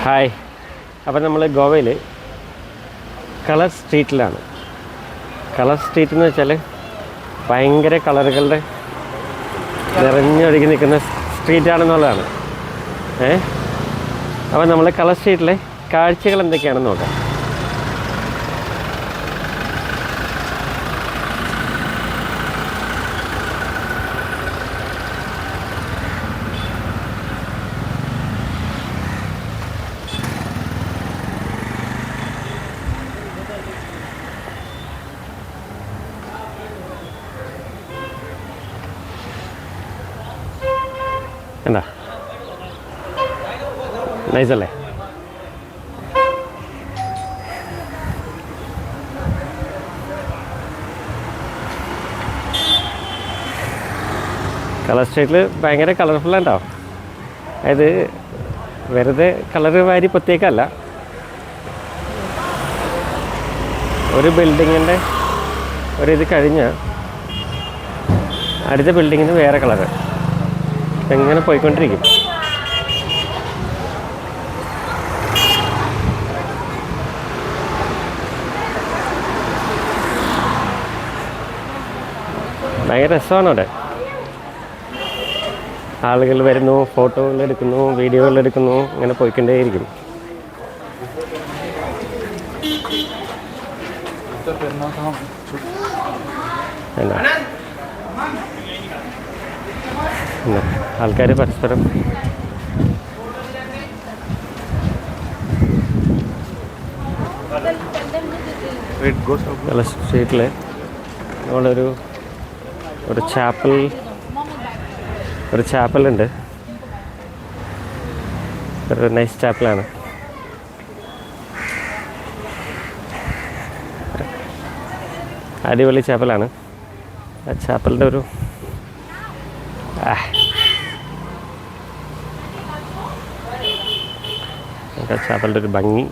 Hi. അപ്പം നമ്മൾ ഗോവയിൽ കളർ സ്ട്രീറ്റിലാണ്. കളർ സ്ട്രീറ്റ് എന്ന് വെച്ചാൽ ഭയങ്കര കളറുകളുടെ നിറഞ്ഞൊഴുകി നിൽക്കുന്ന സ്ട്രീറ്റാണെന്നുള്ളതാണ്. അപ്പം നമ്മൾ കളർ സ്ട്രീറ്റിലെ കാഴ്ചകൾ എന്തൊക്കെയാണെന്ന് നോക്കാം. എന്താ നൈസല്ലേ? കളർ സ്ട്രീറ്റിൽ ഭയങ്കര കളർഫുള്ളുണ്ടോ? അതായത് വെറുതെ കളറ് വാരി പ്രത്യേകമല്ല, ഒരു ബിൽഡിങ്ങിൻ്റെ ഒരിത് കഴിഞ്ഞാൽ അടുത്ത ബിൽഡിങ്ങിന് വേറെ കളറ് എങ്ങനെ പോയിക്കൊണ്ടിരിക്കും. ഭയങ്കര രസമാണ് അവിടെ. ആളുകൾ വരുന്നു, ഫോട്ടോകൾ എടുക്കുന്നു, വീഡിയോകൾ എടുക്കുന്നു, ഇങ്ങനെ പോയിക്കൊണ്ടേയിരിക്കും. എന്താ ആൾക്കാർ പരസ്പരം സ്ട്രീറ്റിൽ നമ്മളൊരു ചാപ്പലുണ്ട്. ഒരു നൈസ് ചാപ്പലാണ്. അടിപൊളി ചാപ്പലാണ്. ആ ചാപ്പലിൻ്റെ ഒരു ചാപ്പലിൻ്റെ ഒരു ഭംഗി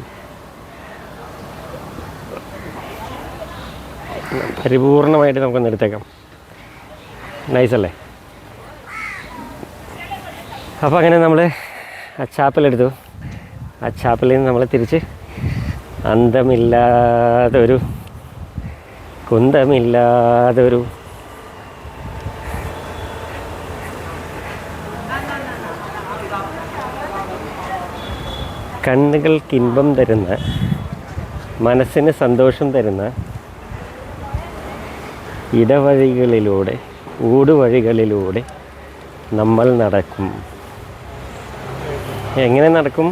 പരിപൂർണമായിട്ട് നമുക്കൊന്ന് എടുത്തേക്കാം. നൈസല്ലേ? അപ്പോൾ അങ്ങനെ നമ്മൾ ആ ചാപ്പലെടുത്തു. ആ ചാപ്പലിൽ നിന്ന് നമ്മൾ തിരിച്ച് അന്തമില്ലാതൊരു കുന്തമില്ലാതൊരു കണ്ണുകൾക്കിൻപം തരുന്ന, മനസ്സിന് സന്തോഷം തരുന്ന ഇടവഴികളിലൂടെ, ഊടുവഴികളിലൂടെ നമ്മൾ നടക്കും. എങ്ങനെ നടക്കും?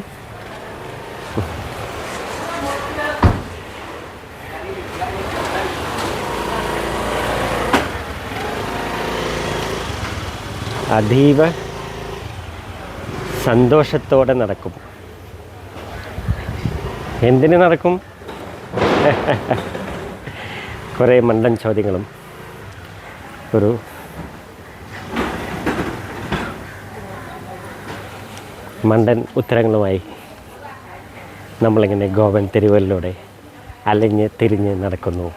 അതീവ സന്തോഷത്തോടെ നടക്കും. എന്തിന് നടക്കും? കുറേ മണ്ടൻ ചോദ്യങ്ങളും ഒരു മണ്ടൻ ഉത്തരങ്ങളുമായി നമ്മളിങ്ങനെ ഗോവൻ തെരുവുകളിലൂടെ അലഞ്ഞ് തിരിഞ്ഞ് നടക്കുന്നു.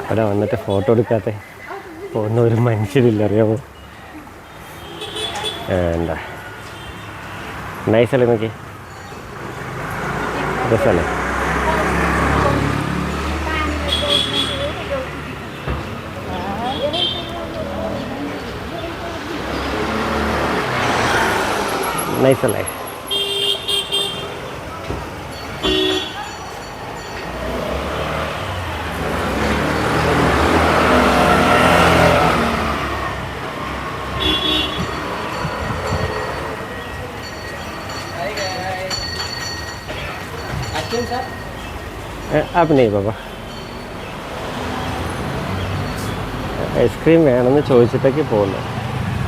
അവിടെ വന്നിട്ട് ഫോട്ടോ എടുക്കാതെ പോകുന്ന ഒരു മനുഷ്യരില്ല, അറിയാമോ? എന്താ നൈസല്ലേ? നോക്കി രസമല്ലേ? നൈസല്ലേ? അപ്പം നെയ് ബാബാ ഐസ്ക്രീം വേണമെന്ന് ചോദിച്ചിട്ടൊക്കെ പോകുന്നത്.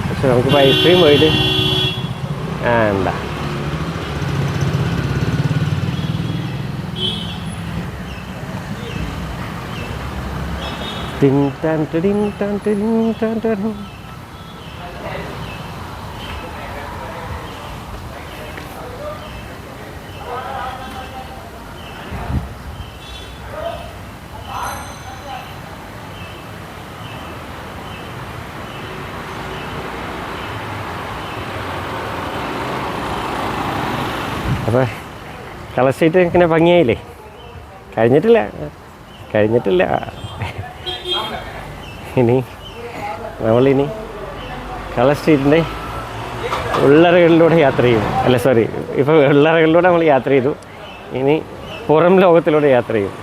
പക്ഷെ നമുക്കിപ്പോൾ ഐസ്ക്രീം പോയിട്ട് എന്താ tin tan tin tan tin tan tan. അപ്പോൾ കളർ സ്ട്രീറ്റ് ഇങ്ങനെ ഭംഗിയായില്ലേ? കഴിഞ്ഞിട്ടില്ല. നമ്മളിനി കളർ സ്ട്രീറ്റിൻ്റെ ഉള്ളറകളിലൂടെ യാത്ര ചെയ്യും. ഇപ്പോൾ ഉള്ളറകളിലൂടെ നമ്മൾ യാത്ര ചെയ്തു. ഇനി പുറം ലോകത്തിലൂടെ യാത്ര ചെയ്യും.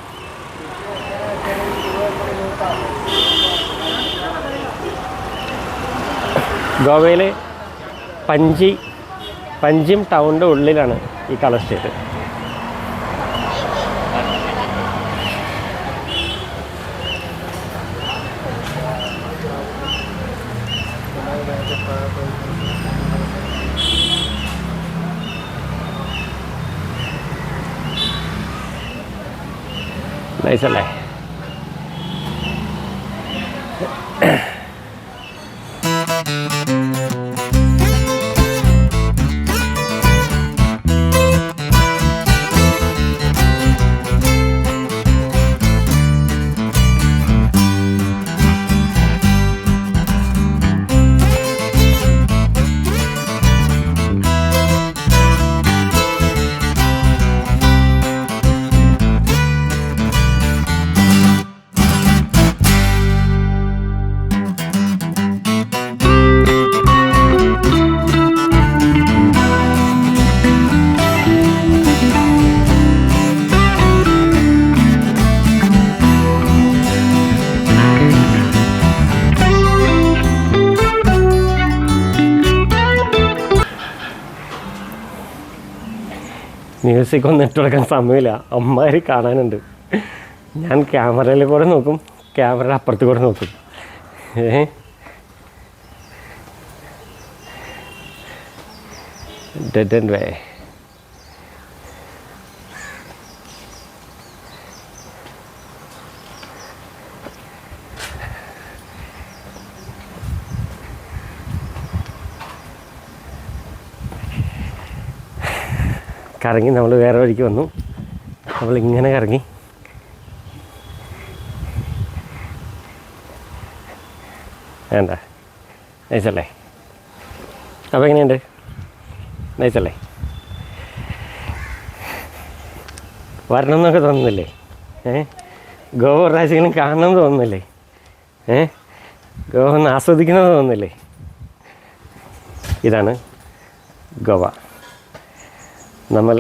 ഗോവയിലെ പഞ്ചിം ടൗണിൻ്റെ ഉള്ളിലാണ് ഈ കളർ സ്ട്രീറ്റ്. നൈസല്ലേ? മ്യൂസിക് ഒന്നും ഇട്ട് കൊടുക്കാൻ സമയമില്ല, അമ്മമാർ കാണാനുണ്ട്. ഞാൻ ക്യാമറയിൽ കൂടെ നോക്കും, ക്യാമറയുടെ അപ്പുറത്ത് കൂടെ നോക്കും. ഡെഡ് ആൻഡ് വേ. കറങ്ങി നമ്മൾ വേറെ വഴിക്ക് വന്നു. നമ്മളിങ്ങനെ കറങ്ങി വേണ്ട. നൈസല്ലേ? അപ്പോൾ എങ്ങനെയുണ്ട്? നൈസല്ലേ? വരണം എന്നൊക്കെ തോന്നുന്നില്ലേ? ഗോവ ഒരു പ്രാവശ്യങ്ങളും കാണണമെന്ന് തോന്നുന്നില്ലേ? ഗോവ ഒന്ന് ആസ്വദിക്കണമെന്ന് തോന്നുന്നില്ലേ? ഇതാണ് ഗോവ, നമ്മൾ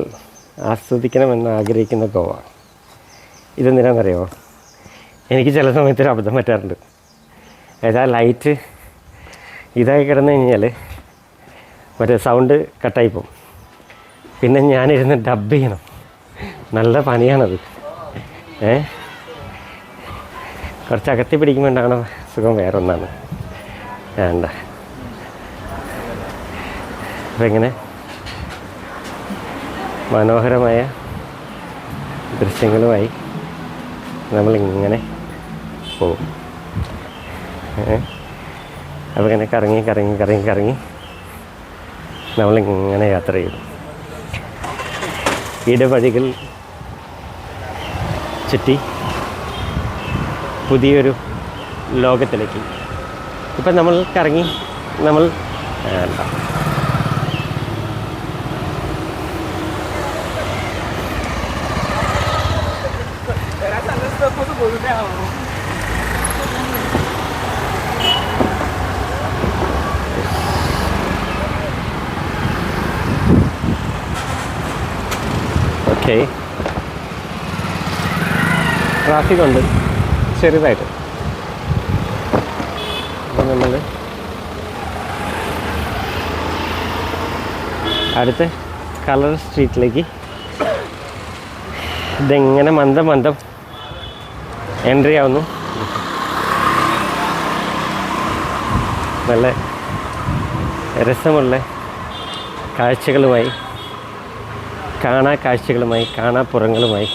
ആസ്വദിക്കണമെന്ന് ആഗ്രഹിക്കുന്ന ഗോവ. ഇതെന്തിനാണെന്നറിയാമോ? എനിക്ക് ചില സമയത്തൊരു അബദ്ധം പറ്റാറുണ്ട്. അതായത് ആ ലൈറ്റ് ഇതായി കിടന്നു കഴിഞ്ഞാൽ മറ്റേ സൗണ്ട് കട്ടായിപ്പോവും. പിന്നെ ഞാനിരുന്ന് ഡബ് ചെയ്യണം. നല്ല പണിയാണത്. കുറച്ച് അകത്തി പിടിക്കുമ്പോൾ ഉണ്ടാകണ സുഖം വേറെ ഒന്നാണ്. വേണ്ട. അപ്പം ഇങ്ങനെ മനോഹരമായ ദൃശ്യങ്ങളുമായി നമ്മളിങ്ങനെ പോകും. അപ്പോൾ ഇങ്ങനെ കറങ്ങി നമ്മളിങ്ങനെ യാത്ര ചെയ്തു. ഇടവഴികൾ ചുറ്റി പുതിയൊരു ലോകത്തിലേക്ക്. ഇപ്പം നമ്മൾ കറങ്ങി നമ്മൾ ഓക്കെ, ട്രാഫിക് ഉണ്ട് ചെറുതായിട്ട്. അപ്പം നമ്മൾ അടുത്ത കളർ സ്ട്രീറ്റിലേക്ക് ഇതെങ്ങനെ മന്ദം എൻട്രി ആവുന്നു. നല്ല രസമുള്ള കാഴ്ചകളുമായി, കാണാപ്പുറങ്ങളുമായി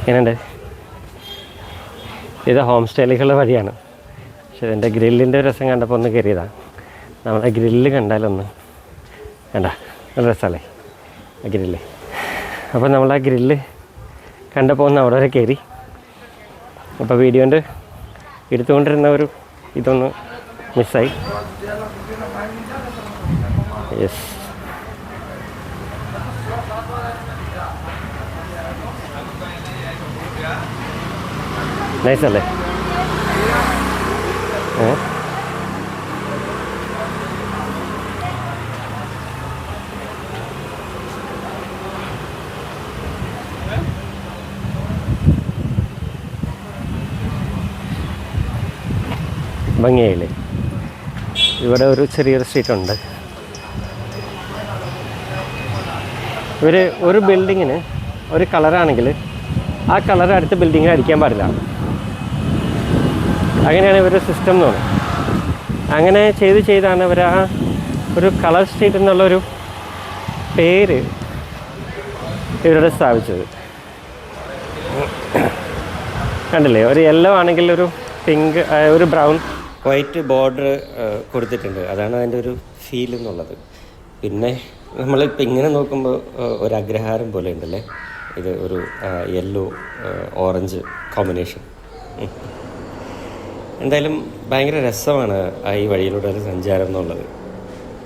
എങ്ങനെയുണ്ട്? ഇത് ഹോം സ്റ്റൈലുകളുടെ വഴിയാണ്. പക്ഷെ ഇതിൻ്റെ ഗ്രില്ലിൻ്റെ രസം കണ്ടപ്പോൾ ഒന്ന് കയറിയതാണ്. നമ്മളെ ഗ്രില്ല് കണ്ടാലൊന്ന് വേണ്ട, നല്ല രസമല്ലേ ആ ഗ്രില്ല്. അപ്പോൾ നമ്മൾ ആ ഗ്രില്ല് കണ്ടപ്പോൾ ഒന്ന് അവിടെ വരെ കയറി. അപ്പോൾ വീഡിയോൻ്റെ എടുത്തുകൊണ്ടിരുന്ന ഒരു ഇതൊന്ന് മിസ്സായി. യെസ്, നൈസല്ലേ? ഭംഗിയായില്ലേ? ഇവിടെ ഒരു ചെറിയൊരു സ്ട്രീറ്റ് ഉണ്ട്. ഇവർ ഒരു ബിൽഡിങ്ങിന് ഒരു കളറാണെങ്കിൽ ആ കളർ അടുത്ത ബിൽഡിങ്ങിൽ അടിക്കാൻ പാടില്ല. അങ്ങനെയാണ് ഇവരുടെ സിസ്റ്റം എന്ന് തോന്നുന്നത്. അങ്ങനെ ചെയ്താണ് ഇവർ ആ ഒരു കളർ സ്ട്രീറ്റ് എന്നുള്ളൊരു പേര് ഇവരുടെ സ്ഥാപിച്ചത്. കണ്ടില്ലേ? ഒരു യെല്ലോ ആണെങ്കിൽ ഒരു പിങ്ക്, ഒരു ബ്രൗൺ വൈറ്റ് ബോർഡർ കൊടുത്തിട്ടുണ്ട്. അതാണ് അതിൻ്റെ ഒരു ഫീൽ എന്നുള്ളത്. പിന്നെ നമ്മളിപ്പോൾ ഇങ്ങനെ നോക്കുമ്പോൾ ഒരു അഗ്രഹാരം പോലെ ഉണ്ടല്ലേ, ഇത് ഒരു യെല്ലോ ഓറഞ്ച് കോമ്പിനേഷൻ. എന്തായാലും ഭയങ്കര രസമാണ് ഈ വഴിയിലൂടെ ഒരു സഞ്ചാരം എന്നുള്ളത്.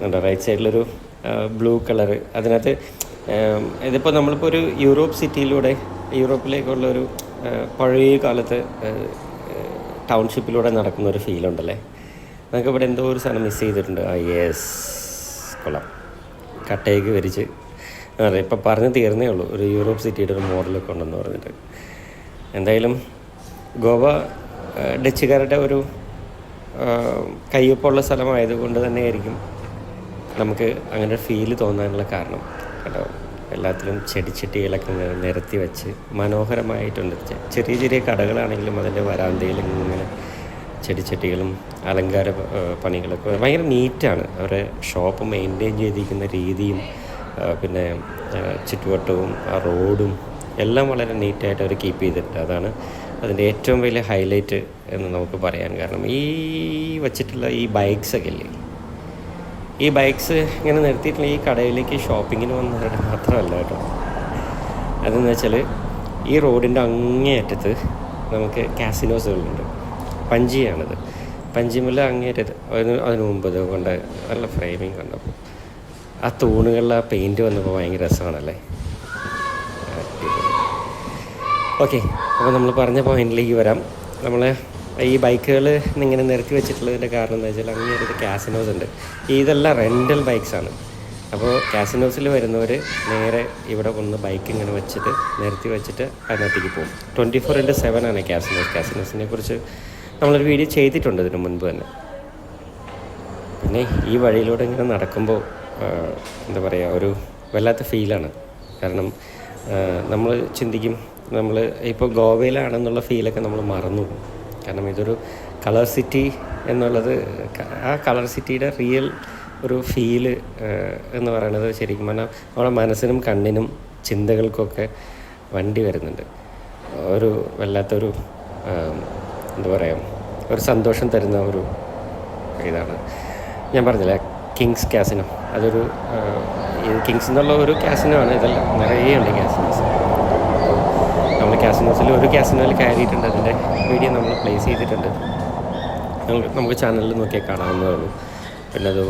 കണ്ടോ, റൈറ്റ് സൈഡിലൊരു ബ്ലൂ കളറ്. അതിനകത്ത് ഇതിപ്പോൾ നമ്മളിപ്പോൾ ഒരു യൂറോപ്പിലേക്കുള്ളൊരു പഴയ കാലത്ത് ടൗൺഷിപ്പിലൂടെ നടക്കുന്നൊരു ഫീലുണ്ടല്ലേ. നമുക്കിവിടെ എന്തോ ഒരു സാധനം മിസ് ചെയ്തിട്ടുണ്ട്. യെസ്, കൊള്ളാം. കട്ടയൊക്കെ വരിച്ച് അതെ, ഇപ്പം പറഞ്ഞ് തീർന്നേ ഉള്ളൂ. ഒരു യൂറോപ്പ് സിറ്റിയുടെ ഒരു മോഡലൊക്കെ ഉണ്ടെന്ന് പറഞ്ഞിട്ട്. എന്തായാലും ഗോവ ഡച്ചുകാരുടെ ഒരു കയ്യൊപ്പുള്ള സ്ഥലമായതുകൊണ്ട് തന്നെയായിരിക്കും നമുക്ക് അങ്ങനെ ഒരു ഫീല് തോന്നാനുള്ള കാരണം. കേട്ടോ, എല്ലാത്തിലും ചെടിച്ചട്ടികളൊക്കെ നിരത്തി വെച്ച് മനോഹരമായിട്ടുണ്ട്. ചെറിയ ചെറിയ കടകളാണെങ്കിലും അതിൻ്റെ വരാന്തയിൽ ഇങ്ങനെ ചെടിച്ചട്ടികളും അലങ്കാര പണികളൊക്കെ ഭയങ്കര നീറ്റാണ്. അവരുടെ ഷോപ്പ് മെയിൻറ്റെയിൻ ചെയ്തിരിക്കുന്ന രീതിയും പിന്നെ ചുറ്റുവട്ടവും ആ റോഡും എല്ലാം വളരെ നീറ്റായിട്ട് അവർ കീപ്പ് ചെയ്തിട്ടുണ്ട്. അതാണ് അതിൻ്റെ ഏറ്റവും വലിയ ഹൈലൈറ്റ് എന്ന് നമുക്ക് പറയാൻ കാരണം. ഈ വച്ചിട്ടുള്ള ഈ ബൈക്സൊക്കെ ഇല്ലേ, ഈ ബൈക്സ് ഇങ്ങനെ നിർത്തിയിട്ടുള്ള ഈ കടയിലേക്ക് ഷോപ്പിങ്ങിന് വന്നവരുടെ മാത്രമല്ല കേട്ടോ. അതെന്ന് വെച്ചാൽ ഈ റോഡിൻ്റെ അങ്ങേയറ്റത്ത് നമുക്ക് കാസിനോസുകളുണ്ട്. പഞ്ചിയാണിത്. പഞ്ചിമല്ല അങ്ങേയറ്റത്ത് അതിന് മുമ്പ് ഇത് കൊണ്ട് നല്ല ഫ്രെയിമിങ് കണ്ടപ്പോൾ ആ തൂണുകളിൽ ആ പെയിൻറ്റ് വന്നപ്പോൾ ഭയങ്കര രസമാണല്ലേ. ഓക്കെ, അപ്പോൾ നമ്മൾ പറഞ്ഞ പോയിന്റിലേക്ക് വരാം. നമ്മൾ ഈ ബൈക്കുകൾ ഇങ്ങനെ നിരത്തി വെച്ചിട്ടുള്ളതിൻ്റെ കാരണം എന്താ വെച്ചാൽ അങ്ങനെയൊരു കാസിനോസ് ഉണ്ട്. ഇതെല്ലാം റെൻ്റൽ ബൈക്സാണ്. അപ്പോൾ കാസിനോസിൽ വരുന്നവർ നേരെ ഇവിടെ ഒന്ന് ബൈക്ക് ഇങ്ങനെ വെച്ചിട്ട് നിരത്തി വെച്ചിട്ട് അതിനകത്തേക്ക് പോകും. 24/7 ആണ് കാസിനോസിനെ കുറിച്ച് നമ്മളൊരു വീഡിയോ ചെയ്തിട്ടുണ്ട് ഇതിന് മുൻപ് തന്നെ. പിന്നെ ഈ വഴിയിലൂടെ ഇങ്ങനെ നടക്കുമ്പോൾ എന്താ പറയുക, ഒരു വല്ലാത്ത ഫീലാണ്. കാരണം നമ്മൾ ചിന്തിക്കും, നമ്മൾ ഇപ്പോൾ ഗോവയിലാണെന്നുള്ള ഫീലൊക്കെ നമ്മൾ മറന്നു പോകും. കാരണം ഇതൊരു കളർ സിറ്റി എന്നുള്ളത്, ആ കളർ സിറ്റിയുടെ റിയൽ ഒരു ഫീല് എന്ന് പറയുന്നത് ശരിക്കും പറഞ്ഞാൽ നമ്മുടെ മനസ്സിനും കണ്ണിനും ചിന്തകൾക്കൊക്കെ വണ്ടി വരുന്നുണ്ട്. ഒരു വല്ലാത്തൊരു എന്താ പറയുക, ഒരു സന്തോഷം തരുന്ന ഒരു ഇതാണ്. ഞാൻ പറഞ്ഞില്ലേ കിങ്സ് കാസിനോ, അതൊരു കിങ്സ് എന്നുള്ള ഒരു കാസിനോ ആണ്. ഇതെല്ലാം നിറയെ ഉണ്ട് കാസിനോസ്. നമ്മൾ കാസിനോസിൽ ഒരു കാസിനോയിൽ കയറിയിട്ടുണ്ട്. അതിൻ്റെ വീഡിയോ നമ്മൾ പ്ലേസ് ചെയ്തിട്ടുണ്ട്. നമുക്ക് ചാനലിൽ നോക്കിയാൽ കാണാവുന്നതേ ഉള്ളൂ. പിന്നെ അത്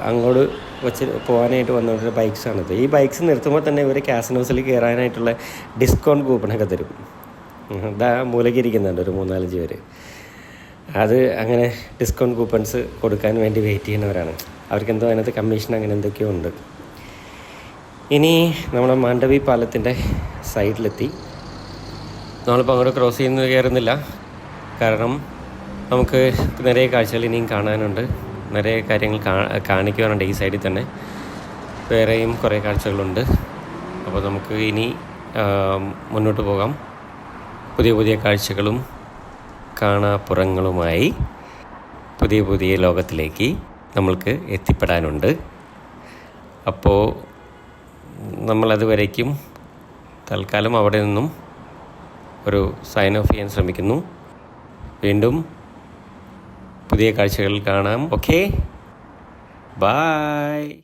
അങ്ങോട്ട് വെച്ച് പോകാനായിട്ട് വന്നുകൊണ്ടൊരു ബൈക്സാണിത്. ഈ ബൈക്സ് നിർത്തുമ്പോൾ തന്നെ ഇവർ കാസിനോസിൽ കയറാനായിട്ടുള്ള ഡിസ്കൗണ്ട് കൂപ്പണൊക്കെ തരും. ഇതാ മൂലയ്ക്ക് ഇരിക്കുന്നുണ്ട് ഒരു 3-4 പേര്. അത് അങ്ങനെ ഡിസ്കൗണ്ട് കൂപ്പൺസ് കൊടുക്കാൻ വേണ്ടി വെയിറ്റ് ചെയ്യുന്നവരാണ്. അവർക്കെന്തോ അതിനകത്ത് കമ്മീഷൻ അങ്ങനെ എന്തൊക്കെയോ ഉണ്ട്. ഇനി നമ്മുടെ മാണ്ഡവി പാലത്തിൻ്റെ സൈഡിലെത്തി. നമ്മളിപ്പോൾ അങ്ങോട്ട് ക്രോസ് ചെയ്യുന്നത് കയറുന്നില്ല. കാരണം നമുക്ക് നിറയെ കാഴ്ചകൾ ഇനിയും കാണാനുണ്ട്. നിറയെ കാര്യങ്ങൾ കാണിക്കുവാനുണ്ട്. ഈ സൈഡിൽ തന്നെ വേറെയും കുറേ കാഴ്ചകളുണ്ട്. അപ്പോൾ നമുക്ക് ഇനി മുന്നോട്ട് പോകാം. പുതിയ പുതിയ കാഴ്ചകളും കാണാപ്പുറങ്ങളുമായി പുതിയ പുതിയ ലോകത്തിലേക്ക് നമ്മൾക്ക് എത്തിപ്പെടാനുണ്ട്. അപ്പോൾ നമ്മളതുവരേക്കും തൽക്കാലം അവിടെ നിന്നും ഒരു സൈൻ ഓഫ് ചെയ്യാൻ ശ്രമിക്കുന്നു. വീണ്ടും പുതിയ കാഴ്ചകൾ കാണാം. Okay, by.